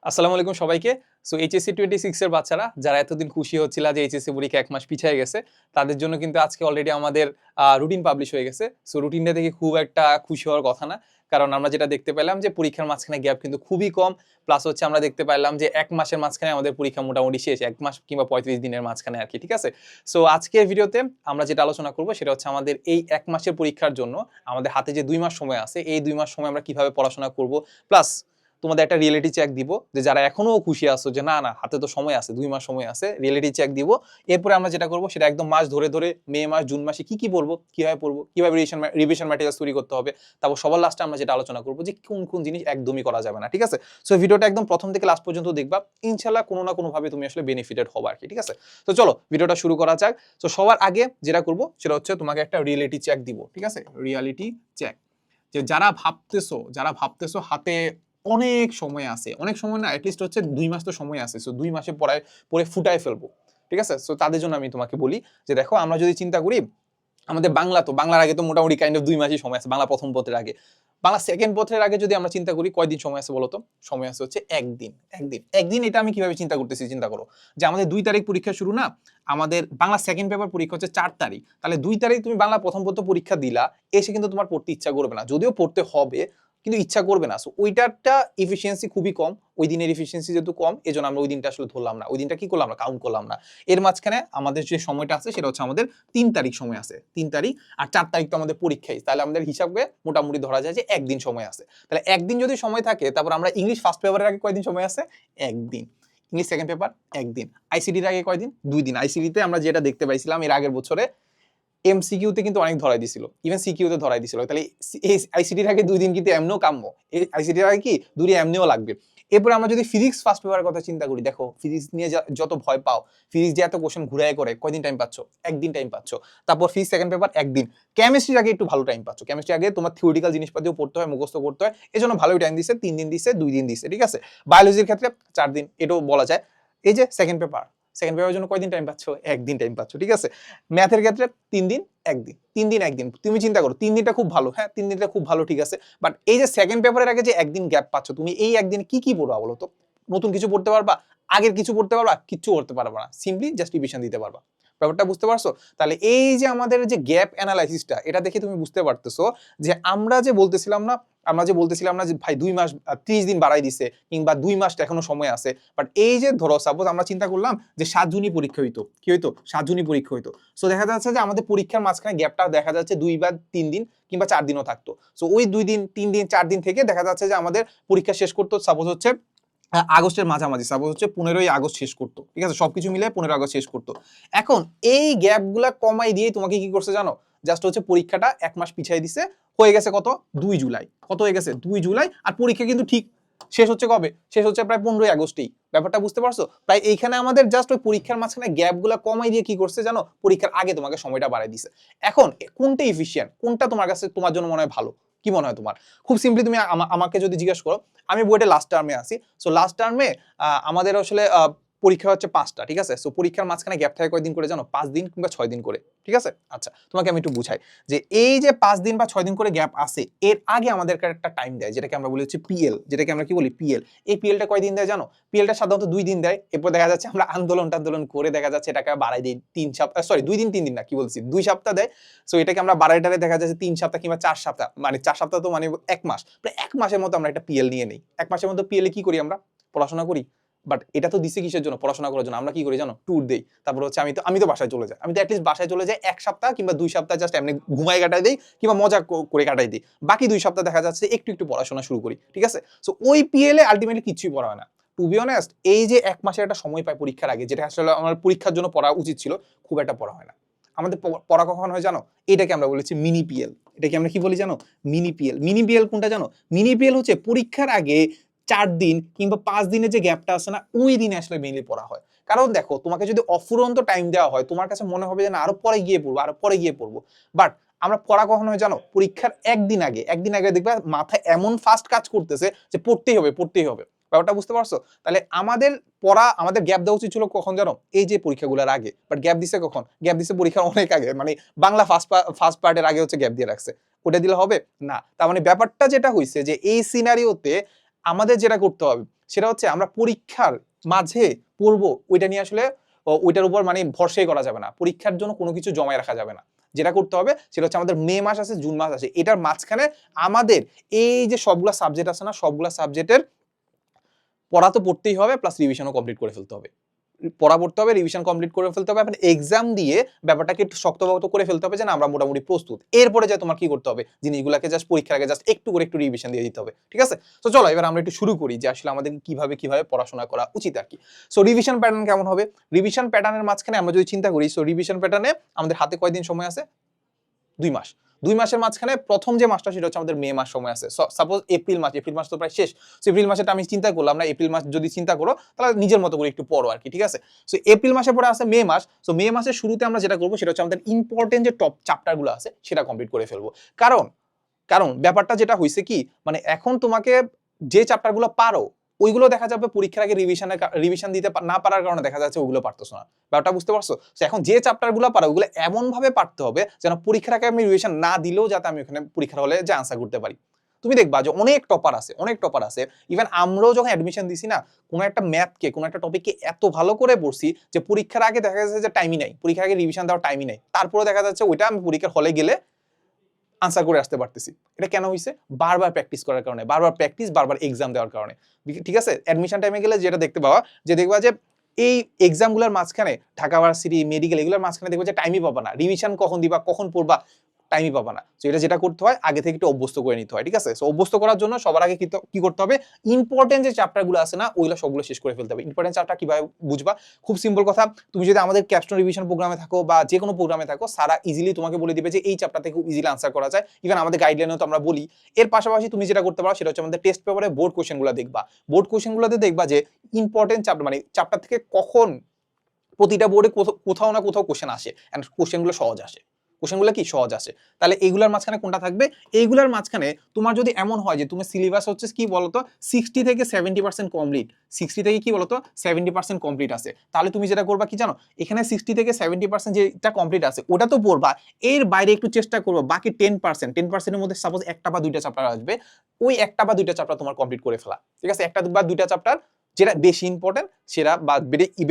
আসসালামু আলাইকুম সবাইকে। সো এইচএসসি 26 এর বাচ্চারা যারা এতদিন খুশি হচ্ছিল যে এইচএসসি পরীক্ষা 1 মাস পিছিয়ে গেছে, তাদের জন্য কিন্তু আজকে অলরেডি আমাদের রুটিন পাবলিশ হয়ে গেছে। সো রুটিনটা দেখে খুব একটা খুশি হওয়ার কথা না। কারণ আমরা যেটা দেখতে পেলাম যে পরীক্ষার মাঝখানে গ্যাপ কিন্তু খুবই কম। প্লাস হচ্ছে আমরা দেখতে পারলাম যে 1 মাসের মাঝখানে আমাদের পরীক্ষা মোটামুটি শেষ। 1 মাস কিংবা 35 দিনের মাঝখানে আরকি। ঠিক আছে? সো আজকের ভিডিওতে আমরা যেটা আলোচনা করব সেটা হচ্ছে আমাদের এই 1 মাসের পরীক্ষার জন্য আমাদের হাতে যে 2 মাস সময় আছে, এই 2 মাস সময় আমরা কিভাবে পড়াশোনা করব। প্লাস তোমাদের একটা রিয়েলিটি চেক দিব যে যারা এখনো খুশি আছো যে না না হাতে তো সময় আছে, 2 মাস সময় আছে, রিয়েলিটি চেক দিব। এরপরে আমরা যেটা করব সেটা একদম মাস ধরে ধরে মে মাস জুন মাসে কি পড়বো, কিভাবে পড়বো, কিভাবে রিভিশন ম্যাটেরিয়ালস তৈরি করতে হবে। তারপর সবার লাস্টে আমরা যেটা আলোচনা করবো যে কোন কোন জিনিস একদমই করা যাবে না। ঠিক আছে? সো ভিডিওটা একদম প্রথম থেকে লাস্ট পর্যন্ত দেখবা, ইনশাআল্লাহ কোনো না কোনো ভাবে তুমি আসলে বেনিফিটেড হবে আর কি। ঠিক আছে? তো চলো ভিডিওটা শুরু করা যাক। তো সবার আগে যেটা করব সেটা হচ্ছে তোমাকে একটা রিয়েলিটি চেক দিব। ঠিক আছে? রিয়েলিটি চেক, যে যারা ভাবতেছো হাতে অনেক সময় আছে, অনেক সময় না, অ্যাটলিস্ট হচ্ছে 2 মাস তো সময় আছে। সো 2 মাসে পরে ফুটায় ফেলবো। ঠিক আছে? সো তাদের জন্য আমি তোমাকে বলি যে দেখো, আমরা যদি চিন্তা করি আমাদের বাংলার আগে তো মোটামুটি কাইন্ড অফ 2 মাসই সময় আছে। বাংলা প্রথম পত্রের আগে, বাংলা সেকেন্ড পত্রের আগে যদি আমরা চিন্তা করি কয়দিন সময় আছে বলো তো? সময় আছে হচ্ছে একদিন। একদিন এটা আমি কিভাবে চিন্তা করতেছি, চিন্তা করো যে আমাদের 2 তারিখ পরীক্ষা শুরু না, আমাদের বাংলা সেকেন্ড পেপার পরীক্ষা হচ্ছে 4 তারিখ। তাহলে 2 তারিখ তুমি বাংলা প্রথম পত্র পরীক্ষা দিলা, এসে কিন্তু তোমার পড়তে ইচ্ছা করবে না, যদিও পড়তে হবে কিন্তু ইচ্ছা করবে না। সো ওইটারটা এফিসিয়েন্সি খুবই কম, ওই দিনের এফিসিয়েন্সি যেহেতু কম, এজন্য আমরা ওই দিনটা আসলে ধরলাম না, ওই দিনটা কি করলাম না, কাউন্ট করলাম না। এর মাঝখানে আমাদের যে সময়টা আছে সেটা হচ্ছে আমাদের 3 তারিখ সময় আছে, 3 তারিখ আর 4 তারিখ তো আমাদের পরীক্ষাই। তাহলে আমাদের হিসাবে মোটামুটি ধরা যায় যে একদিন সময় আছে। তাহলে একদিন যদি সময় থাকে, তারপর আমরা ইংলিশ ফার্স্ট পেপারের আগে কয়দিন সময় আছে? একদিন। ইংলিশ সেকেন্ড পেপার একদিন। আইসিডির আগে কয়দিন? 2 দিন। আইসিডিতে আমরা যেটা দেখতে পাইছিলাম এর আগের বছরে, এমসিকিউতে কিন্তু অনেক ধরাই দিছিল, ইভেন সিকিউতে ধরাই দিছিল। তাহলে এই আইসিডির আগে 2 দিন কিন্তু এমনিও কাম্য, এই আইসিডির আগে কি 2 দিন এমনিও লাগবে। এরপর আমরা যদি ফিজিক্স ফার্স্ট পেপারের কথা চিন্তা করি, দেখো ফিজিক্স নিয়ে যত ভয় পাও, ফিজিক্স যে এত কোশ্চেন ঘুরায় করে, কয়দিন টাইম পাচ্ছ? একদিন টাইম পাচ্ছ। তারপর ফিজিক্স সেকেন্ড পেপার একদিন। কেমিস্ট্রির আগে একটু ভালো টাইম পাচ্ছ, কেমিস্ট্রি আগে তোমার থিওরিটিক্যাল জিনিসপাতিও পড়তে হয়, মুখস্থ করতে হয়, এজন্য ভালোই টাইম দিচ্ছে, 3 দিন দিচ্ছে, 2 দিন দিচ্ছে। ঠিক আছে? বায়োলজির ক্ষেত্রে 4 দিন, এটাও বলা যায়। এই যে সেকেন্ড পেপারের জন্য কয়দিন টাইম পাচ্ছ? একদিন টাইম পাচ্ছ। ঠিক আছে? ম্যাথের ক্ষেত্রে 3 দিন একদিন, 3 দিন একদিন। তুমি চিন্তা করো 3 দিনটা খুব ভালো, হ্যাঁ 3 দিনটা খুব ভালো, ঠিক আছে। বাট এই যে সেকেন্ড পেপারের আগে যে একদিন গ্যাপ পাচ্ছ, তুমি এই একদিন কি পড়বা বলো তো? নতুন কিছু পড়তে পারবা? আগের কিছু পড়তে পারবা? কিচ্ছু করতে পারবা না, সিম্পলি জাস্ট রিভিশন দিতে পারবা। ব্যাপারটা বুঝতে পারছো? তাহলে এই যে আমাদের যে গ্যাপ অ্যানালাইসিসটা, এটা দেখে তুমি বুঝতে পারতেছো যে আমরা যে বলতেছিলাম না যে ভাই 2 মাস 30 দিন বাড়াই দিছে, কিংবা 2 মাস এখনো সময় আছে। বাট এই যে ধরো সাপোজ আমরা চিন্তা করলাম যে 7 জুনই পরীক্ষা হইতো, কি হইতো? 7 জুনই পরীক্ষা হইতো। সো দেখা যাচ্ছে যে আমাদের পরীক্ষার মাঝখানে গ্যাপটা দেখা যাচ্ছে 2 বা 3 দিন কিংবা 4 দিনও থাকতো। সো ওই 2 দিন 3 দিন 4 দিন থেকে দেখা যাচ্ছে যে আমাদের পরীক্ষা শেষ করতো সাপোজ হচ্ছে আগস্টের মাঝামাঝি, সাপোজ হচ্ছে 15ই আগস্ট শেষ করতো। ঠিক আছে? সবকিছু মিলে 15 আগস্ট শেষ করতো। এখন এই গ্যাপগুলা কমাই দিয়ে তোমাকে কি করছে জানো? জাস্ট হচ্ছে পরীক্ষাটা 1 মাস পিছিয়ে দিছে, হয়ে গেছে কত? 2 জুলাই। কত হয়ে গেছে? 2 জুলাই। আর পরীক্ষা কিন্তু ঠিক শেষ হচ্ছে কবে? শেষ হচ্ছে প্রায় 15ই আগস্টেই। ব্যাপারটা বুঝতে পারছো? প্রায় এইখানে আমাদের জাস্ট ওই পরীক্ষার মাঝখানে গ্যাপগুলা কমাই দিয়ে কি করছে জানো? পরীক্ষার আগে তোমাকে সময়টা বাড়াই দিছে। এখন কোনটা এফিশিয়েন্ট, কোনটা তোমার কাছে তোমার জন্য মনে হয় ভালো? কি মনে হয় তোমার? খুব সিম্পলি তুমি আমাকে যদি জিজ্ঞেস করো, আমি বুয়েটে লাস্ট টার্মে আছি। সো লাস্ট টার্মে আমাদের আসলে পরীক্ষা হচ্ছে 5টা। ঠিক আছে? সো পরীক্ষার মাঝখানে গ্যাপ থাকে কয়দিন করে জানো? 5 দিন কিংবা 6 দিন করে। ঠিক আছে? আচ্ছা, তোমাকে আমি একটু বুঝাই যে এই যে 5 দিন বা 6 দিন করে গ্যাপ আছে, এর আগে আমাদেরকে একটা টাইম দেয়, যেটাকে আমরা বলি হচ্ছে পিএল, যেটাকে আমরা কি বলি? পিএল। এই পিএলটা কয়দিন দেয় জানো? পিএলটা সাধারণত 2 দিন দেয়। এরপর দেখা যাচ্ছে আমরা আন্দোলন করে দেখা যাচ্ছে এটাকে বাড়াই দিই 3 সপ্তাহ, সরি 2 দিন 3 দিন না, কি বলছি, 2 সপ্তাহ দেয়। সো এটাকে আমরা বাড়াইটারে দেখা যাচ্ছে 3 সপ্তাহ কিংবা 4 সপ্তাহ, মানে 4 সপ্তাহ তো মানে 1 মাস, প্রায় 1 মাসের মতো আমরা একটা পিএল নিয়ে নেই। 1 মাসের মতো পিএল এ কি করি আমরা? পড়াশোনা করি। বাট এটা তো দিছে কিসের জন্য? পড়াশোনা করার জন্য। আমরা কি করি জানো? ট্যুর দেই। তারপর হচ্ছে আমি তো বাসায় চলে যাই। আমি তো অ্যাটলিস্ট বাসায় চলে যাই 1 সপ্তাহ কিংবা 2 সপ্তাহ, জাস্ট এমনি ঘুমাই কাটাই দেই কিংবা মজা করে কাটাই দিই। বাকি 2 সপ্তাহ দেখা যাচ্ছে একটু পড়াশোনা শুরু করি। ঠিক আছে? সো ওই পিএল এ আলটিমেটলি কিছুই পড়া হয় না। টু বি অনেস্ট, এই যে 1 মাসের একটা সময় পাই পরীক্ষার আগে, যেটা আসলে আমার পরীক্ষার জন্য পড়া উচিত ছিল, খুব একটা পড়া হয় না। আমাদের পড়া কখন হয় জানো? এটাকে আমরা বলেছি মিনি পিএল। এটাকে আমরা কি বলি জানো? Mini PL. মিনি পিএল কোনটা জানো? মিনি পিএল হচ্ছে পরীক্ষার আগে 4 দিন কিংবা 5 দিনের যে গ্যাপটা আছে না, ওই দিনে আসলে মেইনলি পড়া হয়। কারণ দেখো, তোমাকে যদি অফুরন্ত টাইম দেওয়া হয়, তোমার কাছে মনে হবে যে না আরো পরে গিয়ে পড়বো। বাট আমরা পড়া কখন হয় জানো? পরীক্ষার একদিন আগে দেখবে মাথায় এমন ফাস্ট কাজ করতেছে যে পড়তেই হবে। ব্যাপারটা বুঝতে পারছো? তাহলে আমাদের গ্যাপ দেওয়া উচিত ছিল কখন জানো? এই যে পরীক্ষাগুলোর আগে। বাট গ্যাপ দিছে কখন? গ্যাপ দিছে পরীক্ষার অনেক আগে, মানে বাংলা ফার্স্ট পার্টের আগে হচ্ছে গ্যাপ দিয়ে রাখছে। ওটা দিলে হবে না। তার মানে ব্যাপারটা যেটা হইছে যে এই সিনারিওতে আমাদের যেটা করতে হবে সেটা হচ্ছে আমরা পরীক্ষার মাঝে পড়বো ওইটা নিয়ে আসলে ওইটার উপর মানে ভরসাই করা যাবে না, পরীক্ষার জন্য কোনো কিছু জমায় রাখা যাবে না। যেটা করতে হবে সেটা হচ্ছে আমাদের মে মাস আছে, জুন মাস আছে, এটার মাঝখানে আমাদের এই যে সবগুলা সাবজেক্ট আছে না, সবগুলা সাবজেক্টের পড়া তো পড়তেই হবে, প্লাস রিভিশনও কমপ্লিট করে ফেলতে হবে। পড়া পড়তে হবে, রিভিশন কমপ্লিট করে ফেলতে হবে, এক্সাম দিয়ে ব্যাপারটাকে একটু শক্তপোক্ত করে ফেলতে হবে যে না আমরা মোটামুটি প্রস্তুত। এরপরে যে তোমার কি করতে হবে, জিনিসগুলোকে জাস্ট পরীক্ষার আগে জাস্ট একটু করে একটু রিভিশন দিয়ে দিতে হবে, ঠিক আছে? তো চলো এবার আমরা একটু শুরু করি যে আসলে আমাদের কিভাবে কিভাবে পড়াশোনা করা উচিত আর কি। সো রিভিশন প্যাটার্ন কেমন হবে? রিভিশন প্যাটার্নের মাঝখানে আমরা যদি চিন্তা করি, সো রিভিশন প্যাটার্নে আমাদের হাতে কয়দিন সময় আছে? 2 মাস। 2 মাসের মাঝখানে প্রথম যে মাসটা সেটা হচ্ছে আমাদের মে মাস সময় আছে। সাপোজ এপ্রিল মাস তো প্রায় শেষ। সো এপ্রিল মাসেটা আমি চিন্তা করলাম না, এপ্রিল মাস যদি চিন্তা করো তাহলে নিজের মতো করে একটু পড়ো আর কি, ঠিক আছে? সো এপ্রিল মাসের পরে আছে মে মাস। সো মে মাসের শুরুতে আমরা যেটা করবো সেটা হচ্ছে আমাদের ইম্পর্টেন্ট যে টপ চ্যাপ্টারগুলো আছে সেটা কমপ্লিট করে ফেলবো। কারণ কারণ ব্যাপারটা যেটা হইছে কি, মানে এখন তোমাকে যে চ্যাপ্টারগুলো পারো ওইগুলো দেখা যাবে পরীক্ষার আগে রিভিশন দিতে না পারার কারণে দেখা যাচ্ছে ওগুলো পারতেছো না। ব্যাপারটা বুঝতে পারছো? তো এখন যে চ্যাপ্টারগুলো পারো ওগুলো এমন ভাবে পারতে হবে যেন পরীক্ষার আগে আমি রিভিশন না দিলেও যাতে আমি ওখানে পরীক্ষার হলে যে আনসার করতে পারি। তুমি দেখবা যে অনেক টপার আছে। ইভেন আমরাও যখন অ্যাডমিশন দিছি না, কোনো একটা ম্যাথকে কোনো একটা টপিককে এত ভালো করে পড়ছি যে পরীক্ষার আগে দেখা যাচ্ছে যে টাইমই নাই, পরীক্ষার আগে রিভিশন দেওয়ার টাইমই নাই, তারপরে দেখা যাচ্ছে ওইটা আমি পরীক্ষার হলে গেলে আনসার করে আসতে পারতেছি। এটা কেন হইছে? বারবার প্র্যাকটিস করার কারণে, বারবার এক্সাম দেওয়ার কারণে, ঠিক আছে? অ্যাডমিশন টাইমে গেলে যেটা দেখতে পাওয়া যে দেখবা যে এই এক্সামগুলোর মাঝখানে ঢাকা ভার্সিটি, মেডিকেল এগুলোর মাঝখানে দেখবা যে টাইমই পাবা না, রিভিশন কখন দিবা, কখন পড়বা, টাইমই পাবা না। তো এটা যেটা করতে হয় আগে থেকে একটু অভ্যস্ত করে নিতে হয়, ঠিক আছে? সো অভ্যস্ত করার জন্য সবার আগে কি করতে হবে, ইম্পর্টেন্ট যে চ্যাপ্টারগুলো আছে না ওইগুলো সবগুলো শেষ করে ফেলতে হবে। ইম্পর্টেন্ট চ্যাপ্টার কিভাবে বুঝবা? খুব সিম্পল কথা, তুমি যদি আমাদের ক্যাপস্টোন রিভিশন প্রোগ্রামে থাকো বা যে কোনো প্রোগ্রামে থাকো, সারা ইজিলি তোমাকে বলে দিবে যে এই চ্যাপ্টার থেকে খুব ইজিলি আনসার করা যায়। ইভেন আমাদের গাইডলাইনেও তো আমরা বলি। এর পাশাপাশি তুমি যেটা করতে পারো সেটা হচ্ছে আমাদের টেস্ট পেপারে বোর্ড কোশ্চেনগুলো দেখবা। বোর্ড কোশ্চেনগুলোতে দেখবা যে ইম্পর্টেন্ট চ্যাপ্টার মানে চ্যাপ্টার থেকে কখন প্রতিটা বোর্ডে কোথাও না কোথাও কোশ্চেন আসে, এন্ড কোশ্চেনগুলো সহজ আসে। কোশ্চেনগুলো কি সহজ আসে, তাহলে এইগুলোর মাঝখানে কোনটা থাকবে? এইগুলোর মাঝখানে তোমার যদি এমন হয় যে তুমি সিলেবাস হচ্ছে কি বলতো 60 থেকে 70% কমপ্লিট, 60 থেকে কি বলতো 70% কমপ্লিট আছে, তাহলে তুমি যেটা করবা কি জানো, এখানে 60 থেকে 70% যেটা কমপ্লিট আছে ওটা তো পড়বা, এর বাইরে একটু চেষ্টা করবা বাকি 10%, 10%-এর মধ্যে সাপোজ একটা বা দুইটা চ্যাপ্টার আসবে, ওই একটা বা দুইটা চ্যাপ্টার তোমার কমপ্লিট করে ফেলা, ঠিক আছে? একটা বা দুইটা চ্যাপ্টার যেটা বেশি ইম্পর্টেন্ট সেটা বা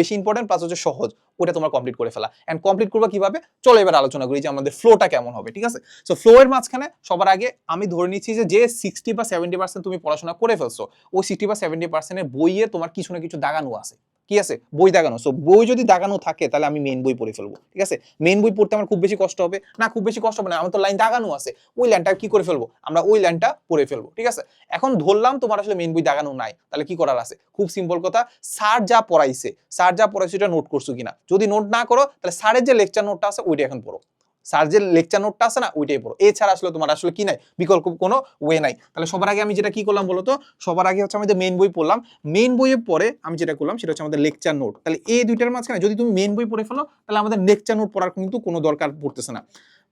বেশি ইম্পর্টেন্ট প্লাস হচ্ছে সহজ, ওটা তোমার কমপ্লিট করে ফেলা। এন্ড কমপ্লিট করবা কিভাবে, চলো এবার আলোচনা করি যে আমাদের ফ্লোটা কেমন হবে, ঠিক আছে? সো ফ্লো এর মাঝখানে সবার আগে আমি ধরে নিচ্ছি যে 60 বা 70% তুমি পড়াশোনা করে ফেলছো, ওই 60 বা 70% এর বইয়ে তোমার কিছু না কিছু দাগানো আছে, কি আছে? বই দাগানো। সো বই যদি দাগানো থাকে তাহলে আমি মেইন বই পড়ে ফেলবো, ঠিক আছে? মেইন বই পড়তে আমার খুব বেশি কষ্ট হবে না, খুব বেশি কষ্ট হবে না, আমার তো লাইন দাগানো আছে, ওই লাইনটা কি করে ফেলবো, আমরা ওই লাইনটা পড়ে ফেলবো, ঠিক আছে? এখন ধরলাম তোমার আসলে মেইন বই দাগানো নাই, তাহলে কি করার আছে? খুব সিম্পল কথা, স্যার যা পড়াইছে এটা নোট করছো কিনা, যদি নোট না করো তাহলে স্যারের যে লেকচার নোটটা আছে ওইটা এখন পড়ো, স্যার যে লেকচার নোটটা আছে না ওইটাই পড়ো, এছাড়া আসলে তোমার আসলে কি নাই, বিকল্প কোনো ওয়ে নাই। তাহলে সবার আগে আমি যেটা কি করলাম বলতো, সবার আগে হচ্ছে আমাদের মেইন বই পড়লাম, মেইন বইয়ের পরে আমি যেটা করলাম সেটা হচ্ছে আমাদের লেকচার নোট। তাহলে এই দুইটার মাঝখানে যদি তুমি মেইন বই পড়ে ফেলো তাহলে আমাদের লেকচার নোট পড়ার কিন্তু কোনো দরকার পড়তেছে না,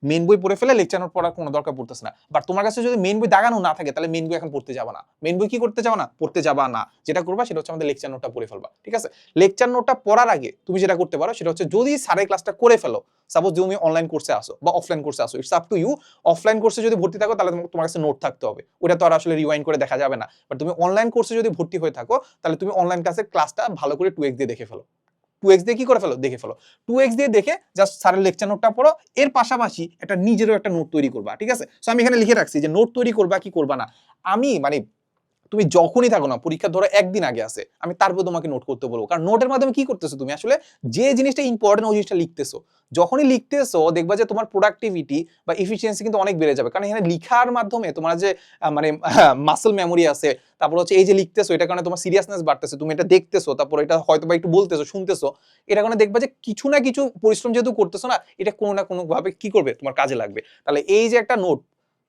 মেইন বই পড়ে ফেলে লেকচার নোট পড়ার কোনো দরকার পড়তেছে না। বাট তোমার কাছে যদি মেইন বই দাগানো না থাকে তাহলে মেইন বই এখন পড়তে যাবা না, মেইন বই কি করতে যাবা না, পড়তে যাবা না, যেটা করবা সেটা হচ্ছে আমাদের লেকচার নোটটা পড়ে ফেলবা, ঠিক আছে? লেকচার নোটটা পড়ার আগে তুমি যেটা করতে পারো সেটা হচ্ছে যদি স্যারের ক্লাসটা করে ফেলো, সাপোজ তুমি অনলাইন কোর্সে আসো বা অফলাইন কোর্সে আসো, it's up to you. Offline কোর্সে যদি ভর্তি থাকো তাহলে তোমার কাছে নোট থাকতে হবে, ওটা তো আর আসলে রিওয়াইন্ড করে দেখা যাবে না। বাট তুমি অনলাইন কোর্সে যদি ভর্তি হয়ে থাকো তাহলে তুমি অনলাইন ক্লাসটা ভালো করে 2x দিয়ে দেখে ফেলো, 2x দিয়ে কি করে ফেলো, দেখে ফেলো, 2x দিয়ে দেখে জাস্ট স্যারের লেকচার নোটটা পড়ো, এর পাশাপাশি একটা নিজেরও একটা নোট তৈরি করবা, ঠিক আছে? সো আমি এখানে লিখে রাখছি যে নোট তৈরি করবা কি করবা না, আমি মানে তুমি যখনই থাকো না, পরীক্ষা ধরো একদিন আগে আছে, আমি তারপর তোমাকে নোট করতে বলবো, কারণ নোটের মাধ্যমে কি করতেছো তুমি আসলে যে জিনিসটা ইম্পর্টেন্ট ওই জিনিসটা লিখতেছো, যখনই লিখতেছো দেখবা যে তোমার প্রোডাক্টিভিটি বা এফিসিয়েন্সি কিন্তু অনেক বেড়ে যাবে, কারণ এখানে লিখার মাধ্যমে তোমার যে মানে মাসল মেমোরি আছে, তারপর হচ্ছে এই যে লিখতেছো এটা কারণে তোমার সিরিয়াসনেস বাড়তেছে, তুমি এটা দেখতেছো, তারপর এটা হয়তো বা একটু বলতেছো শুনতেছো, এটা কারণে দেখবা যে কিছু না কিছু পরিশ্রম যেহেতু করতেছো না, এটা কোনো না কোনো ভাবে কি করবে, তোমার কাজে লাগবে। তাহলে এই যে একটা নোট,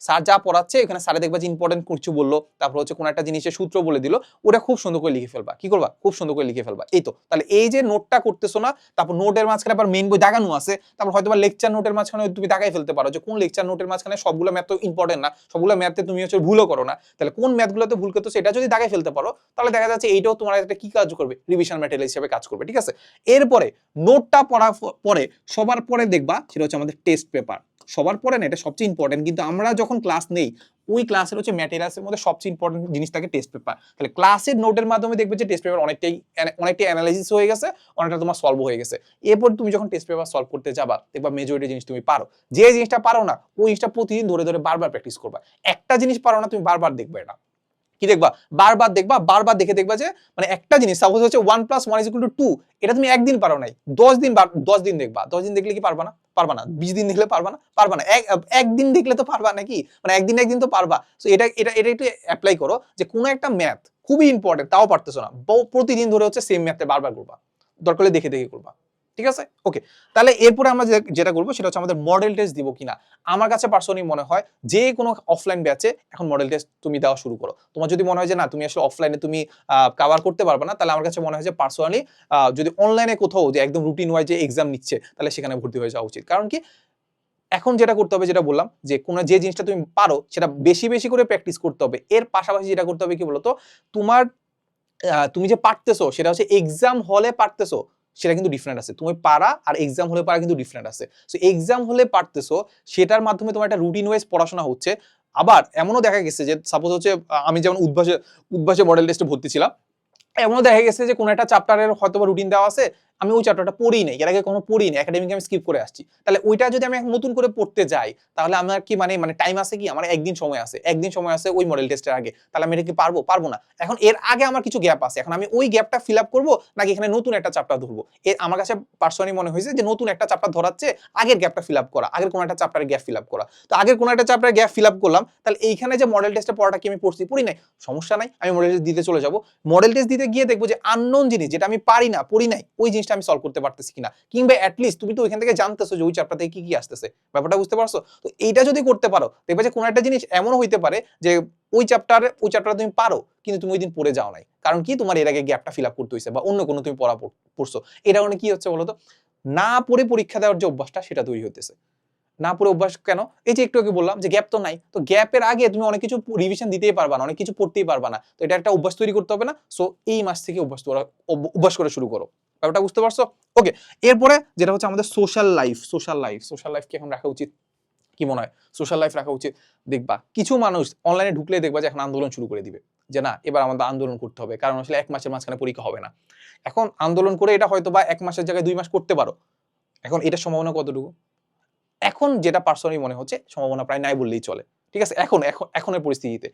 স্যার যা পড়াচ্ছে এখানে স্যারে দেখবা যে ইম্পর্টেন্ট কিছু বললো, তারপর হচ্ছে কোন একটা জিনিসের সূত্র বলে দিল, ওটা খুব সুন্দর করে লিখে ফেলবা, কি করবা, খুব সুন্দর করে লিখে ফেলবা, এই তো। তাহলে এই যে নোটটা করতেছো না, তারপর নোটের মাঝখানে আবার মেইন বই দাগানো আছে, তারপর হয়তো বা লেকচার নোটের মাঝখানে তুমি দাগাই ফেলতে পারো যে কোন লেকচার নোটের মাঝখানে সবগুলো ম্যাথ তো ইম্পর্টেন্ট না, সবগুলো ম্যাথে তুমি হচ্ছে ভুলও করো না, তাহলে কোন ম্যাথগুলোতে ভুল করতেছো এটা যদি দাগাই ফেলতে পারো তাহলে দেখা যাচ্ছে এইটাও তোমার একটা কি কাজ করবে, রিভিশন ম্যাটেরিয়াল হিসেবে কাজ করবে, ঠিক আছে? এরপরে নোটটা পড়ার পরে সবার পরে দেখবা সেটা হচ্ছে আমাদের টেস্ট পেপার, সবার পরে না, এটা সবচেয়ে ইম্পর্টেন্ট, কিন্তু আমরা যখন ক্লাস নেই ওই ক্লাসের হচ্ছে ম্যাটেরিয়ালসের মধ্যে সবচেয়ে ইম্পর্টেন্ট জিনিস থাকে টেস্ট পেপার। তাহলে ক্লাসের নোটের মাধ্যমে দেখবে যে টেস্ট পেপার অনেকটাই অ্যানালাইসিস হয়ে গেছে, অনেকটা তোমার সলভ হয়ে গেছে। এরপর তুমি যখন টেস্ট পেপার সলভ করতে যাবা দেখবা মেজরিটি জিনিস তুমি পারো। যে জিনিসটা পারো না ওই জিনিসটা প্রতিদিন ধরে ধরে বারবার প্র্যাকটিস করবা। একটা জিনিস পারো না তুমি বারবার দেখবে এটা, কি দেখবা বারবার দেখবা, বারবার দেখে দেখবা যে মানে একটা জিনিস সাপোজ হচ্ছে 1 + 1 = 2, এটা তুমি একদিন পারো নাই, 10 দিন দেখবা, 10 দিন দেখলে কি পারবা না? পারবা না। 20 দিন দেখলে পারবা না? পারবা না। একদিন দেখলে তো পারবা নাকি, মানে একদিন তো পারবা। সো এটা এটা এটা একটু অ্যাপ্লাই করো যে কোনো একটা ম্যাথ খুবই ইম্পর্টেন্ট তাও পারতেছো না, প্রতিদিন ধরে হচ্ছে সেম ম্যাথে বারবার করবা, দরকার হলে দেখে দেখে করবা, ঠিক আছে? ওকে, তাহলে এরপরে আমরা যেটা করবো সেটা হচ্ছে আমাদের মডেল টেস্ট দিব কিনা। আমার কাছে পার্সোনালি মনে হয় যে কোনো অফলাইন ব্যাচে এখন মডেল টেস্ট তুমি দেওয়া শুরু করো। তোমার যদি মনে হয় যে না তুমি আসলে অফলাইনে তুমি কভার করতে পারবে না, তাহলে আমার কাছে মনে হয় যে পার্সোনালি যদি অনলাইনে কোথাও যে একদম রুটিন ওয়াইজ যে এক্সাম নিচ্ছে তাহলে সেখানে ভর্তি হয়ে যাওয়া উচিত। কারণ কি এখন যেটা করতে হবে, যেটা বললাম যে কোনো যে জিনিসটা তুমি পারো সেটা বেশি বেশি করে প্র্যাকটিস করতে হবে। এর পাশাপাশি যেটা করতে হবে কি বলতো, তোমার তুমি যে পারতেছো সেটা হচ্ছে এক্সাম হলে পারতেছো সেটা কিন্তু ডিফারেন্ট আছে। তুমি পারা আর এক্সাম হলে পারা কিন্তু ডিফারেন্ট আছে। সো এক্সাম হলে পারতেছো সেটার মাধ্যমে তোমার একটা রুটিন ওয়াইজ পড়াশোনা হচ্ছে। আবার এমনও দেখা গেছে যে সাপোজ হচ্ছে আমি যেমন উদ্ভাসে মডেল টেস্টে ভর্তি ছিলাম, এমনও দেখা গেছে যে কোনো একটা চ্যাপ্টারের হয়তো রুটিন দেওয়া আছে, আমি ওই চ্যাপ্টারটা পড়ি নাই, এর আগে কোনো পড়ি নাই, একাডেমিক আমি স্কিপ করে আসছি। তাহলে ওইটা যদি আমি নতুন করে পড়তে যাই তাহলে আমার কি মানে টাইম আছে কি, আমার একদিন সময় আছে ওই মডেল টেস্টের আগে, তাহলে আমি এটা কি পারবো না। এখন এর আগে আমার কিছু গ্যাপ আছে, এখন আমি ওই গ্যাপটা ফিল আপ করবো নাকি এখানে নতুন একটা চ্যাপ্টার ধরবো। আমার কাছে পার্সোনালি মনে হয়েছে যে নতুন একটা চ্যাপ্টার ধরাচ্ছে আগের গ্যাপটা ফিল আপ করা, আগের কোনো একটা চ্যাপ্টারের গ্যাপ ফিল আপ করা। তো আগের কোনো একটা চ্যাপ্টারের গ্যাপ ফিল আপ করলাম, তাহলে এইখানে যে মডেল টেস্টে পড়াটা কি আমি পড়ি নাই, সমস্যা নাই, আমি মডেল টেস্ট দিতে চলে যাবো। মডেল টেস্ট দিতে গিয়ে দেখবো যে আননোন জিনিস যেটা আমি পড়ি নাই ওই জিনিসটা আমি সলভ করতে পারতেছি কিনা, কিংবা অ্যাটলিস্ট তুমি তো ওইখান থেকে জানতেছো যে ওই চ্যাপ্টার থেকে কি কি আসতেছে, ব্যাপারটা বুঝতে পারছো? তো এইটা যদি করতে পারো দেখবে যে কোনো একটা জিনিস এমনও হইতে পারে যে ওই চ্যাপ্টার তুমি পারো কিন্তু তুমি ওই দিন পড়ে যাও নাই, কারণ কি তোমার এর আগে গ্যাপটা ফিল আপ করতে হয়েছে বা অন্য কোনো তুমি পড়া পড়ছো। এটা মানে কি হচ্ছে বলতো, না পড়ে পরীক্ষা দেওয়ার যে অভ্যাসটা সেটা তৈরি হতেছে। না পড়ে অভ্যাস কেন, এই যে একটু আগে বললাম যে গ্যাপ তো নাই, তো গ্যাপের আগে তুমি অনেক কিছু রিভিশন দিতেই পারবা না, অনেক কিছু পড়তেই পারবা না। তো এটা একটা অভ্যাস তৈরি করতে হবে না? সো এই মাস থেকে অভ্যাস করে শুরু করো, ব্যাপারটা বুঝতে পারছো? ওকে, এরপরে যেটা হচ্ছে আমাদের সোশ্যাল লাইফ কি এখন রাখা উচিত, কি মনে হয় সোশ্যাল লাইফ রাখা উচিত? দেখবা কিছু মানুষ অনলাইনে ঢুকলে দেখবা যে এখন আন্দোলন শুরু করে দিবে যে না এবার আমাদের আন্দোলন করতে হবে, কারণ আসলে 1 মাসের মাঝখানে পরীক্ষা হবে না। এখন আন্দোলন করে এটা হয়তো বা 1 মাসের জায়গায় 2 মাস করতে পারো, এখন এটার সম্ভাবনা কতটুকু? এখন যেটা পার্সোনালি মনে হচ্ছে সম্ভাবনা প্রায় নাই বললেই চলে, ঠিক আছে? এখনের পরিস্থিতিতে।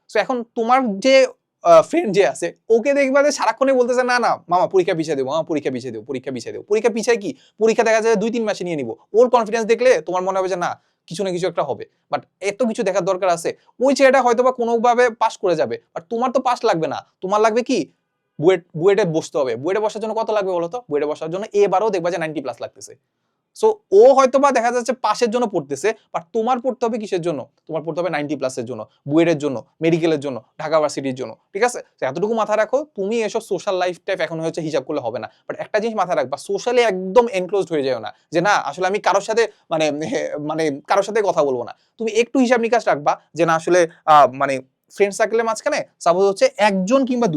সো এখন তোমার যে ফ্রেন্ড যে আছে ওকে দেখবা যে সারাক্ষণই বলতেছে না না মামা পরীক্ষা পিছিয়ে দেবো, পরীক্ষা পিছিয়ে দেবো, পরীক্ষা পিছিয়ে কি পরীক্ষা দেখা যায় 2-3 মাসে নিয়ে নিবো। ওর কনফিডেন্স দেখলে তোমার মনে হবে যে না কিছু না কিছু একটা হবে, বাট এত কিছু দেখার দরকার আছে। ওই ছেলেটা হয়তো বা কোনোভাবে পাস করে যাবে, বাট তোমার তো পাস লাগবে না, তোমার লাগবে কি বুয়েটে বসতে হবে। বুয়েটে বসার জন্য কত লাগবে বলো তো? বুয়েটে বসার জন্য এবারও দেখবা যে 90+ লাগতেছে। সো ও হয়তো বা দেখা যাচ্ছে পাশের জন্য পড়তেছে, বাট তোমার পড়তে হবে কিসের জন্য? তোমার পড়তে হবে 90+ এর জন্য, বুয়েটের জন্য, মেডিকেলের জন্য, ঢাকা ভার্সিটির জন্য, ঠিক আছে? তো এতটুকু মাথায় রাখো, তুমি এসব সোশ্যাল লাইফ টাইপ এখন হচ্ছে হিসাব করলে হবে না। বাট একটা জিনিস মাথায় রাখবা, সোশ্যালি একদম এনক্লোজড হয়ে যাও না যে না আসলে আমি কারোর সাথে মানে মানে কারোর সাথে কথা বলবো না। তুমি একটু হিসাব নিকাশ রাখবা যে না আসলে মানে ফ্রেন্ড সার্কেলের মাঝখানে সাপোজ হচ্ছে একজন কিংবা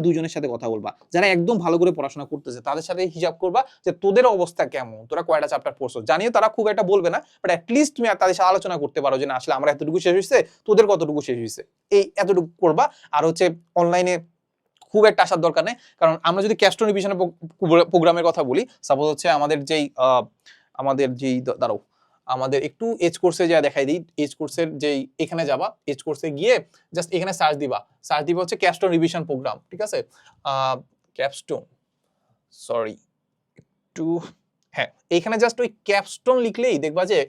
দুইজনের সাথে কথা বলবা যারা একদম ভালো করে পড়াশোনা করতেছে, তাদের সাথে হিসাব করবা যে তোদের অবস্থা কেমন, তোরা কয়টা চ্যাপ্টার পড়ছো। জানিও তারা খুব একটা বলবে না, বাট অ্যাটলিস্ট তুমি তাদের সাথে আলোচনা করতে পারো যে না আসলে আমরা এতটুকু শেষ হয়েছে, তোদের কতটুকু শেষ হয়েছে, এই এতটুকু করবা। আর হচ্ছে অনলাইনে খুব একটা আসার দরকার নেই, কারণ আমরা যদি ক্যাস্টন রিভিশনের প্রোগ্রামের কথা বলি, সাপোজ হচ্ছে আমাদের যেই দাঁড়াও আমাদের একটু এজ কোর্সে যা দেখাই দিই, এজ কোর্সের যেই এখানে যাবা, এজ কোর্সে গিয়ে জাস্ট এখানে সার্চ দিবা হচ্ছে ক্যাপস্টোন রিভিশন প্রোগ্রাম, ঠিক আছে? ক্যাপস্টোন সরি একটু হ্যাঁ, এখানে জাস্ট ওই ক্যাপস্টোন লিখলেই দেখবা যে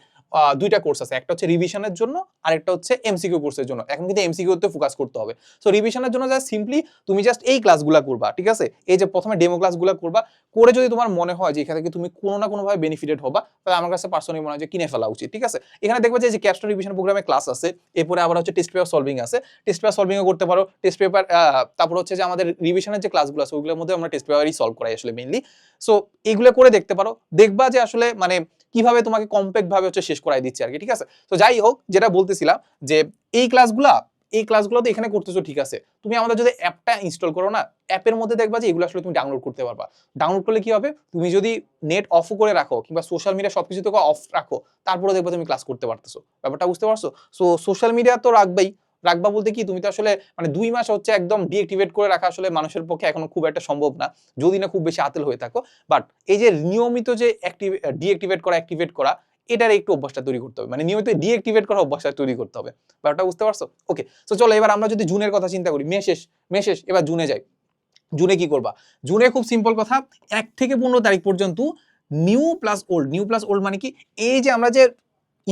2টা কোর্স আছে, একটা হচ্ছে রিভিশনের জন্য আর একটা হচ্ছে এমসিকিউ কোর্সের জন্য। এখন কিন্তু এমসিকিউ তে ফোকাস করতে হবে। সো রিভিশনের জন্য জাস্ট সিম্পলি তুমি জাস্ট এই ক্লাসগুলো করবা, ঠিক আছে? এই যে প্রথমে ডেমো ক্লাসগুলো করবা, করে যদি তোমার মনে হয় যে এখান থেকে তুমি কোনো না কোনোভাবে বেনিফিটেড হবা, তাহলে আমার কাছে পার্সোনালি মনে হয় যে কিনে ফেলা উচিত, ঠিক আছে? এখানে দেখবা যে ক্যাপস্টোন রিভিশন প্রোগ্রামে ক্লাস আছে, এরপরে আবার হচ্ছে টেস্ট পেপার সলভিং আছে, টেস্ট পেপার সলভিংও করতে পারো। টেস্ট পেপার তারপর হচ্ছে যে আমাদের রিভিশনের যে ক্লাসগুলো আছে ওইগুলোর মধ্যে আমরা টেস্ট পেপারই সলভ করাই আসলে মেইনলি। সো এইগুলো করে দেখতে পারো, দেখবা যে আসলে মানে কিভাবে তোমাকে কম্প্যাক্ট ভাবে হচ্ছে শেষ করাই দিচ্ছে আর কি, ঠিক আছে? তো যাই হোক, যেটা বলতেছিলাম যে এই ক্লাসগুলা এই ক্লাসগুলো তো এখানে করতেছো ঠিক আছে, তুমি আমাদের যদি অ্যাপটা ইনস্টল করো না, অ্যাপের মধ্যে দেখবা যে এগুলো আসলে তুমি ডাউনলোড করতে পারবা। ডাউনলোড করলে কি হবে, তুমি যদি নেট অফ করে রাখো কিংবা সোশ্যাল মিডিয়া সবকিছু থেকে অফ রাখো, তারপরে দেখবা তুমি ক্লাস করতে পারতেছো। ব্যাপারটা বুঝতে পারছো? সো সোশ্যাল মিডিয়া তো রাখবাই, রাখবা বলতে কি, তুমি তো আসলে মানে 2 মাস হচ্ছে একদম ডিঅ্যাক্টিভেট করে রাখা আসলে মানুষের পক্ষে এখনো খুব একটা সম্ভব না, যদি না খুব বেশি আতেল হয়ে থাকো। বাট এই যে নিয়মিত যে ডিঅ্যাক্টিভেট করা, অ্যাক্টিভেট করা, এটার একটু অভ্যাসটা তৈরি করতে হবে, মানে নিয়মিত ডিঅ্যাক্টিভেট করা অভ্যাসটা তৈরি করতে হবে। ব্যাপারটা বুঝতে পারছো? ওকে, সো চলো এবার আমরা যদি জুনের কথা চিন্তা করি, মে শেষ, এবার জুনে যাই। জুনে কি করবা? জুনে খুব সিম্পল কথা, 1 থেকে 15 তারিখ পর্যন্ত নিউ প্লাস ওল্ড মানে কি, এই যে আমরা যে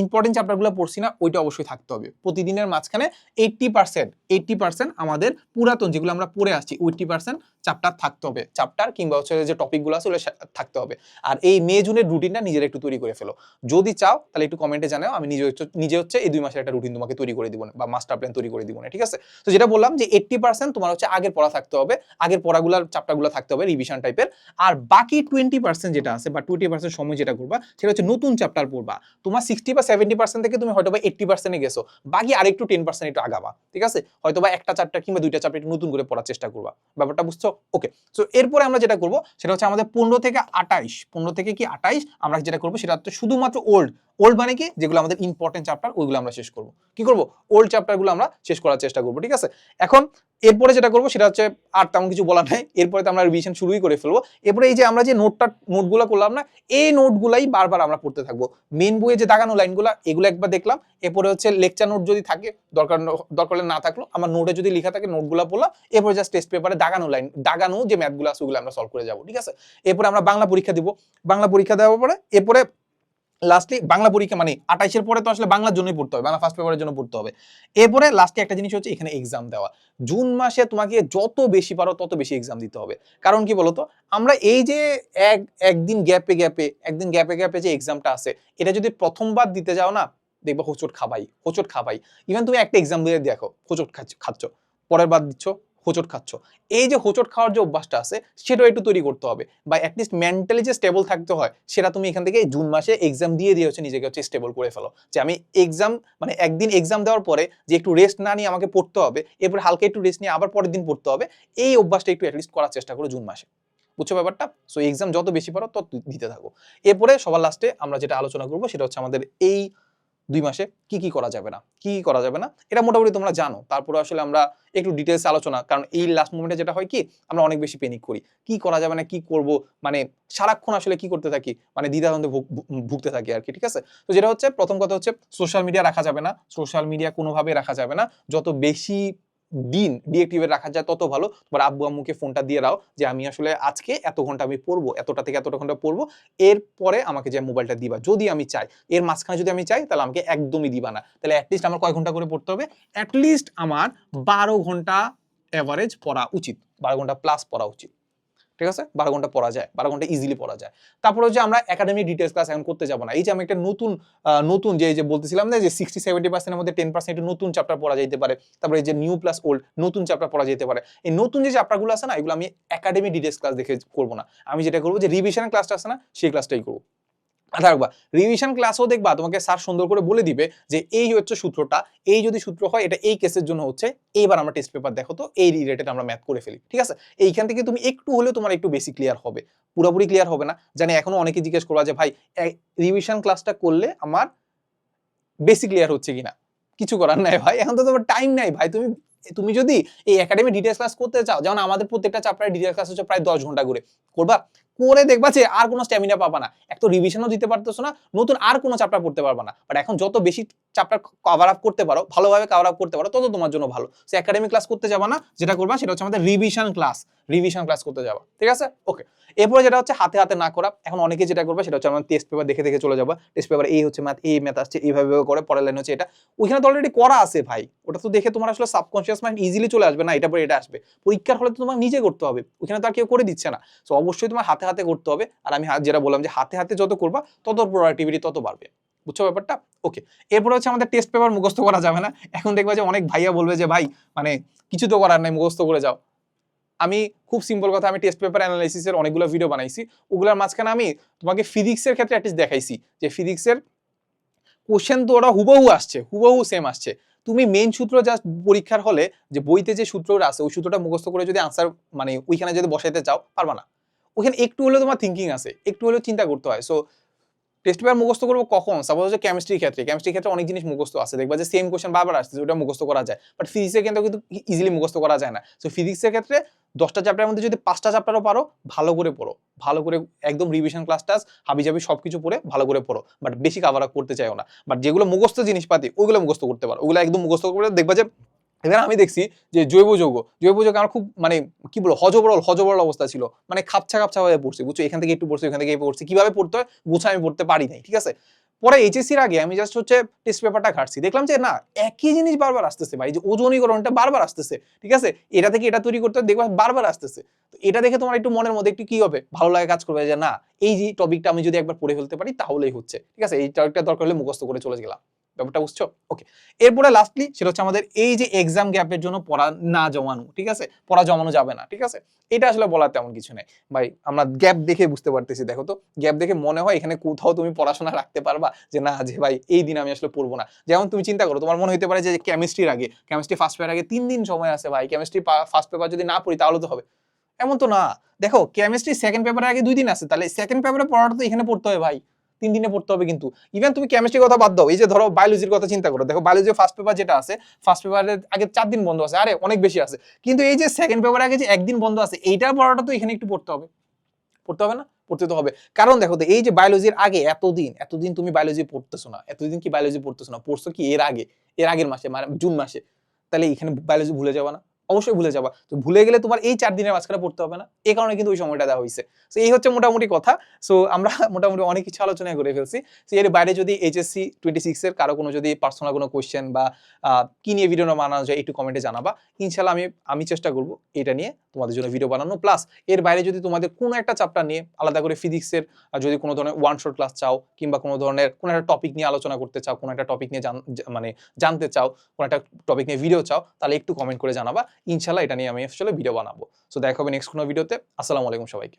ইম্পর্টেন্ট চ্যাপ্টারগুলো পড়ছি না, ওইটা অবশ্যই থাকতে হবে। প্রতিদিনের মাঝখানে 80% আমাদের পুরাতন যেগুলো আমরা পড়ে আসছি 80% চ্যাপ্টার থাকতে হবে, চ্যাপ্টার কিংবা হচ্ছে যে টপিকগুলো আছে ওগুলো থাকতে হবে। আর এই মে জুনের রুটিনটা নিজের একটু তৈরি করে ফেলো, যদি চাও তাহলে একটু কমেন্টে জানাও, আমি নিজে হচ্ছে এই 2 মাসের একটা রুটিন তোমাকে তৈরি করে দিব না, বা মাস্টার প্ল্যান তৈরি করে দিব না, ঠিক আছে? তো যেটা বললাম যে 80% তোমার হচ্ছে আগের পড়া থাকতে হবে, আগের পড়াগুলোর চ্যাপ্টারগুলো থাকতে হবে রিভিশন টাইপের। আর বাকি 20% যেটা আছে বা 20% সময় যেটা করবা সেটা হচ্ছে নতুন চ্যাপ্টার পড়বা। তোমার 60 বা 70% থেকে তুমি হয়তো বা 80% গেছো, বাকি আরেকটু 10% একটু আগাবা, ঠিক আছে? হয়তো বা একটা চ্যাপ্টার কিংবা 2টা চ্যাপ্টার একটু নতুন করে পড়ার চেষ্টা করবা। ব্যাপারটা বুঝছো? ওকে, সো এরপরে আমরা যেটা করব সেটা হচ্ছে আমাদের 15 থেকে 28 আমরা যেটা করব সেটা হচ্ছে শুধুমাত্র ওল্ড মানে কি, যেগুলো আমাদের ইম্পর্টেন্ট চ্যাপ্টার ওইগুলো আমরা শেষ করব। কি করব? ওল্ড চ্যাপ্টারগুলো আমরা শেষ করার চেষ্টা করব, ঠিক আছে? এখন এরপরে যেটা করব সেটা হচ্ছে, আর তেমন কিছু বলার নাই, এরপরে তো আমরা রিভিশন শুরুই করে ফেলবো। এরপরে এই যে আমরা যে নোটগুলো করলাম না, এই নোটগুলাই বারবার আমরা পড়তে থাকবো। মেন বইয়ে যে দাগানো লাইনগুলো এগুলো একবার দেখলাম, এরপরে হচ্ছে লেকচার নোট যদি থাকে, দরকার না থাকলো আমার নোটে যদি লেখা থাকে নোটগুলো পড়লাম, এরপরে জাস্ট টেস্ট পেপারে দাগানো যে ম্যাথগুলো আছে ওগুলো আমরা সলভ করে যাবো, ঠিক আছে? এরপরে আমরা বাংলা পরীক্ষা দিব, বাংলা পরীক্ষা দেওয়ার পরে এরপরে লাস্টলি বাংলা পরীক্ষা মানে 28-এর পরে তো আসলে বাংলার জন্যই পড়তে হবে, বাংলা ফার্স্ট পেপারের জন্য পড়তে হবে। এরপরে লাস্টে একটা জিনিস হচ্ছে এখানে এক্সাম দেওয়া। জুন মাসে তোমাকে যত বেশি পারো তত বেশি এক্সাম দিতে হবে। কারণ কি বলতো, আমরা এই যে একদিন গ্যাপে যে এক্সামটা আছে, এটা যদি প্রথমবার দিতে যাও না, দেখবা হোঁচট খাবাই। ইভেন তুমি একটা এক্সাম দিয়ে দেখো হোঁচট খাচ্ছ, পরের বার দিচ্ছ হোঁচট খাচ্ছ। এই যে হোঁচট খাওয়ার যে অভ্যাসটা আছে সেটাও একটু তৈরি করতে হবে, বা অ্যাটলিস্ট মেন্টালি যে স্টেবল থাকতে হয় সেটা তুমি এখান থেকে জুন মাসে এক্সাম দিয়ে হচ্ছে নিজেকে হচ্ছে স্টেবল করে ফেলো, যে আমি এক্সাম মানে একদিন এক্সাম দেওয়ার পরে যে একটু রেস্ট না নিয়ে আমাকে পড়তে হবে, এরপর হালকা একটু রেস্ট নিয়ে আবার পরের দিন পড়তে হবে, এই অভ্যাসটা একটু অ্যাটলিস্ট করার চেষ্টা করো জুন মাসে। বুঝছো ব্যাপারটা? সো এক্সাম যত বেশি পারো তত দিতে থাকো। এরপরে সবার লাস্টে আমরা যেটা আলোচনা করবো সেটা হচ্ছে আমাদের এই 2 মাসে কি করা যাবে না, এটা মোটামুটি তোমরা জানো। তারপরে আসলে আমরা একটু ডিটেইলস আলোচনা, কারণ এই লাস্ট মোমেন্টে যেটা হয় কি, আমরা অনেক বেশি প্যানিক করি, কি করা যাবে না, কি করব, মানে সারাক্ষণ আসলে কি করতে থাকি, মানে দ্বিধাদ্বন্দ্বে ভুগতে থাকি আর কি, ঠিক আছে? তো যেটা হচ্ছে, প্রথম কথা হচ্ছে সোশ্যাল মিডিয়া রাখা যাবে না, সোশ্যাল মিডিয়া কোনোভাবে রাখা যাবে না। যত বেশি দিন ডিএক্টিভেট রাখা যায় তত ভালো। তোমার আব্বু আম্মুকে ফোনটা দিয়ে দাও যে আমি আসলে আজকে এত ঘন্টা আমি পড়বো, এতটা থেকে এতটা ঘন্টা পড়বো, এরপরে আমাকে যে মোবাইলটা দিবা যদি আমি চাই, এর মাঝখানে যদি আমি চাই তাহলে আমাকে একদমই দিবা না। তাহলে অ্যাটলিস্ট আমার কয় ঘন্টা করে পড়তে হবে? অ্যাটলিস্ট আমার 12 ঘন্টা এভারেজ পড়া উচিত, 12 ঘন্টা প্লাস পড়া উচিত, ঠিক আছে? 12 ঘন্টা পড়া যায়, 12 ঘন্টা ইজিলি পড়া যায়। তারপরে যে আমরা একাডেমিক ডিটেইলস ক্লাস এখন করতে যাব না, এই যে আমি একটা নতুন যে বলতেছিলাম না যে 60-70% এর মধ্যে 10% একটু নতুন চ্যাপ্টার পড়া যেতে পারে, তারপরে এই যে নিউ প্লাস ওল্ড নতুন চ্যাপ্টার পড়া যেতে পারে, এই নতুন যে চ্যাপ্টারগুলো আছে না এগুলো আমি একাডেমিক ডিটেইলস ক্লাস দেখে করব না, আমি যেটা করব যে রিভিশন ক্লাসটা আছে না সেই ক্লাসটাই করব। থাকবা রিভিশন ক্লাসও দেখবা তোমাকে স্যার সুন্দর করে বলে দিবে যে এই হচ্ছে সূত্রটা, এই যদি সূত্র হয় এটা এই কেসের জন্য হচ্ছে, এইবার আমরা টেস্ট পেপার দেখো তো এই রিলেটেড আমরা ম্যাথ করে ফেলি, ঠিক আছে? এইখান থেকে তুমি একটু হলেও তোমার একটু বেশি ক্লিয়ার হবে, পুরোপুরি ক্লিয়ার হবে না জানি। এখনো অনেকে জিজ্ঞেস করবা যে ভাই রিভিশন ক্লাসটা করলে আমার বেসিক ক্লিয়ার হচ্ছে কিনা। কিছু করার নাই ভাই, এখন তো তোমার টাইম নাই ভাই। তুমি যদি এই একাডেমি ডিটেইলস ক্লাস করতে চাও, যেমন আমাদের প্রত্যেকটা চ্যাপ্টারে ডিটেইলস ক্লাস হচ্ছে প্রায় 10 ঘন্টা করে করবা, করে দেখবা যে আর কোনো স্ট্যামিনা পাবা না, এক তো রিভিশনও দিতে পারতেছো না, নতুন আর কোনো চ্যাপ্টার পড়তে পারবা না। বাট এখন যত বেশি চ্যাপ্টার কভার আপ করতে পারো, ভালোভাবে কভার আপ করতে পারো, তত তোমার জন্য ভালো। সো একাডেমিক ক্লাস করতে যাবা না, যেটা করবা সেটা হচ্ছে আমাদের রিভিশন ক্লাস করতে যাবা, ঠিক আছে? ওকে, এরপরে যেটা হচ্ছে হাতে হাতে না করা, এখন অনেকে যেটা করবে সেটা হচ্ছে আমরা টেস্ট পেপার দেখে চলে যাবো, টেস্ট পেপার এই হচ্ছে ম্যাথ, এই ম্যাথ আসছে এইভাবে করে, পরের লাইন হচ্ছে এটা, ওইখানে তো অলরেডি করা আছে ভাই, ওটা তো দেখে তোমার আসলে সাবকনশিয়াস মাইন্ড ইজিলি চলে আসবে না, এটা পরে এটা আসবে। পরীক্ষার হলে তো তোমার নিজে করতে হবে, ওইখানে তো আর কেউ করে দিচ্ছে না। সো অবশ্যই তোমার হাতে হাতে করতে হবে, আর আমি যেটা বললাম যে হাতে হাতে যত করবা তত প্রোডাক্টিভিটি তত বাড়বে। বুঝছো ব্যাপারটা? ওকে, এরপরে হচ্ছে আমাদের টেস্ট পেপার মুখস্থ করা যাবে না। এখন দেখবা যে অনেক ভাইয়া বলবে যে ভাই মানে কিছু তো করার নাই, মুখস্থ করে যাও। আমি খুব সিম্পল কথা, আমি টেস্ট পেপার অ্যানালাইসিসের অনেকগুলো ভিডিও বানাইছি, ওগুলোর মাঝখানে আমি তোমাকে ফিজিক্সের ক্ষেত্রে অ্যাটলিস্ট দেখাইছি যে ফিজিক্সের কোশ্চেন তো ওরা হুবহু আসছে, হুবহু সেম আসছে, তুমি মেইন সূত্র জাস্ট পরীক্ষার হলে যে বইতে যে সূত্রটা আছে ওই সূত্রটা মুখস্থ করে যদি আনসার মানে ওইখানে যদি বসাইতে চাও পারবা না। ওখানে একটু হলেও তোমার থিঙ্কিং আছে, একটু হলেও চিন্তা করতে হয়। সো টেস্ট পেপার মুখস্থ করবো কখন? সাপোজ হচ্ছে কেমিস্ট্রির ক্ষেত্রে অনেক জিনিস মুখস্থ আছে, দেখবা যে সেম কোশ্চেন বারবার আসছে, ওটা মুখস্থ করা যায়, বাট ফিজিক্সের কিন্তু ইজিলি মুখস্থ করা যায় না। সো ফিজিক্সের ক্ষেত্রে 10টা চ্যাপ্টারের মধ্যে যদি 5টা চ্যাপ্টারও পারো, ভালো করে পড়ো, ভালো করে একদম রিভিশন ক্লাস টাস হাবিজাবি সবকিছু পড়ে ভালো করে পড়ো, বাট বেশি কাভার আপ করতে চাইও না। বাট যেগুলো মুখস্থ জিনিসপাতি ওগুলো মুখস্থ করতে পারো, ওগুলো একদম মুখস্থ করে দেখবা যে এখানে আমি দেখছি যে জৈব যৌগ আমার খুব মানে কি বলবো হজবরল অবস্থা ছিল, মানে খাপছা হয়ে পড়ছে, বুঝছো, এখান থেকে একটু পড়ছে, এখান থেকে পড়ছে, কিভাবে পড়তে হয় গুছা আমি পড়তে পারি নাই, ঠিক আছে। পরে এইচএসসির আগে আমি জাস্ট হচ্ছে টেস্ট পেপারটা ঘাটছি, দেখলাম যে না একই জিনিস বারবার আসতেছে ভাই, যে ওজনীকরণটা বারবার আসতেছে, ঠিক আছে, এটা থেকে এটা তৈরি করতে দেখবা বারবার আসতেছে। তো এটা দেখে তোমার একটু মনের মধ্যে একটু কি হবে, ভালো লাগে কাজ করবে, যে না এই যে টপিকটা আমি যদি একবার পড়ে ফেলতে পারি তাহলেই হচ্ছে, ঠিক আছে, এই টপিকটা দরকার হলে মুখস্থ করে চলে গেলাম, ব্যাপারটা বুঝছো? ওকে, এরপরে লাস্টলি সেটা হচ্ছে আমাদের এই যে এক্সাম গ্যাপের জন্য পড়া না জমানো, ঠিক আছে, পড়া জমানো যাবে না, ঠিক আছে, এটা আসলে বলার তেমন কিছু নেই ভাই, আমরা গ্যাপ দেখে বুঝতে পারতেছি। দেখো তো গ্যাপ দেখে মনে হয় এখানে কোথাও তুমি পড়াশোনা রাখতে পারবা যে না, যে ভাই এই দিন আমি আসলে পড়বো না। যেমন তুমি চিন্তা করো, তোমার মনে হতে পারে যে কেমিস্ট্রি ফার্স্ট পেপার আগে 3 দিন সময় আছে ভাই, কেমিস্ট্রি ফার্স্ট পেপার যদি না পড়ি তাহলে তো হবে, এমন তো না। দেখো কেমিস্ট্রি সেকেন্ড পেপারের আগে 2 দিন আছে, তাহলে সেকেন্ড পেপারে পড়াটা তো এখানে পড়তে হবে ভাই, 3 দিনে পড়তে হবে। কিন্তু ইভেন তুমি কেমিস্ট্রির কথা বাদ দাও, এই যে ধরো বায়োলজির কথা চিন্তা করো, দেখো বায়োলজির ফার্স্ট পেপার যেটা আছে, ফার্স্ট পেপারের আগে 4 দিন বন্ধ আছে, আরে অনেক বেশি আছে, কিন্তু এই যে সেকেন্ড পেপারের আগে যে একদিন বন্ধ আছে, এইটার পড়াটা তো এখানে একটু পড়তে হবে, পড়তে হবে না? পড়তে তো হবে, কারণ দেখো তো এই যে বায়োলজির আগে এতদিন তুমি বায়োলজি পড়তেছো না, এতদিন কি বায়োলজি পড়তেছো না, পড়ছো কি এর আগের মাসে, মানে জুন মাসে, তাহলে এখানে বায়োলজি ভুলে যাবা না? অবশ্যই ভুলে যাবা। তো ভুলে গেলে তোমার এই 4 দিনের মাঝখানে পড়তে হবে না, এই কারণে কিন্তু ওই সময়টা দেওয়া হয়েছে। সো এই হচ্ছে মোটামুটি কথা। সো আমরা মোটামুটি অনেক কিছু আলোচনা করে ফেলছি। সো এর বাইরে যদি এইচএসসি 26 এর কারো কোনো যদি পার্সোনাল কোনো কোয়েশ্চেন বা কি নিয়ে ভিডিও বানানো যায় একটু কমেন্টে জানাবা, ইনশাল্লাহ আমি চেষ্টা করব এটা নিয়ে তোমাদের জন্য ভিডিও বানানো। প্লাস এর বাইরে যদি তোমাদের কোনো একটা চ্যাপ্টার নিয়ে আলাদা করে ফিজিক্সের যদি কোনো ধরনের ওয়ান শট ক্লাস চাও, কিংবা কোনো ধরনের কোনো একটা টপিক নিয়ে আলোচনা করতে চাও, কোনো একটা টপিক নিয়ে মানে জানতে চাও, কোনো একটা টপিক নিয়ে ভিডিও চাও, তাহলে একটু কমেন্ট করে জানাবা, ইনশাল্লাহ এটা নিয়ে আমি আসলে ভিডিও বানাবো। সো দেখা হবে নেক্সট কোনো ভিডিওতে। আসসালামু আলাইকুম সবাইকে।